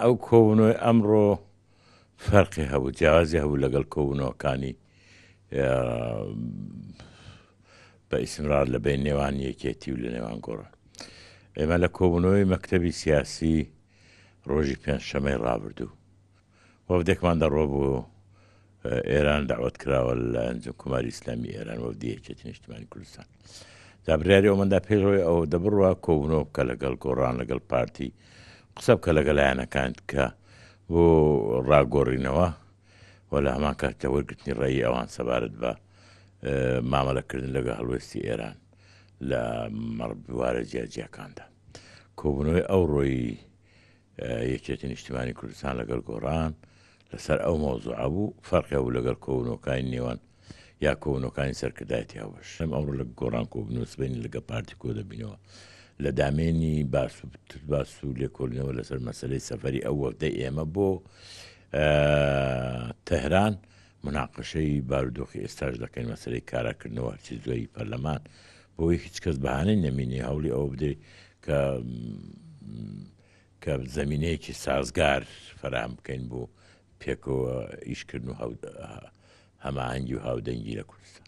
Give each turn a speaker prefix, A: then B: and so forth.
A: ئەو کۆبوونەوەی ئەمڕۆ فەرقی هەبوو جیاوازی هەبوو لەگەڵ کۆبوونەوەکانی بە ئیسمرار لە بین نێوان یەکێتی و لە نێوان گۆڕان. ئێمە لە کۆبوونەوەی مەکتەبی سیاسی ڕۆژی پێنجشەمەی ڕابردوو وەفدێکمان دەڕۆ بوو ئێران داوت کراوە لە ئەنجوم کوماری ئیسلامی ئێران وەفدی یەکێتی نیشتیمانی کوردستان. زابراری ئەومەدا پێشەوەی ئەو دەبڕوە کۆبوونەوە بکە لەگەڵ گۆڕان لەگەڵ پارتی قسە بکە لەگەلایەنەکان کە بۆ ڕاگۆڕینەوە و لە هەمان کاتە وەرگرتنی ڕێی ئەوان سەبارەت بە مامەلەکردن لەگە هەڵوێستی ئێران لە مەڕبوارە جیاجیەکاندا. کۆبوونەوەی ئەو ڕۆی یەکێتی نیشتیمانی کوردستان لەگەڵ گۆڕان لەسەر ئەو مۆزوعە بوو فەرقی بوو لەگەڵ کۆبوونەوەکانی نێوان یا کۆبوونەوەکانی سەرکردایەتی هاوبەش. ئەمڕۆ لە گۆڕان کۆبوونەوە سبەینی لەگە پارتی کۆ دەبینەوە لە دامێنی باس و لێکۆڵینەوە لەسەر مەسەلەی سەفەری ئەو وەفدەی ئێمە بۆ تەهران مناقەشەی بارودۆخی ئێستاش دەکەین مەسەلەی کاراکردنەوە هەرچی زۆی پەرلەمان بۆی هیچ کەس بەهانەی نەمینی هەوڵی ئەوە بدەیت کە زەمینەیەکی سازگار فەرام بکەین بۆ پێکەوە ئیشکردن و هەماهەنگی و هاودەنگی لە کوردستان.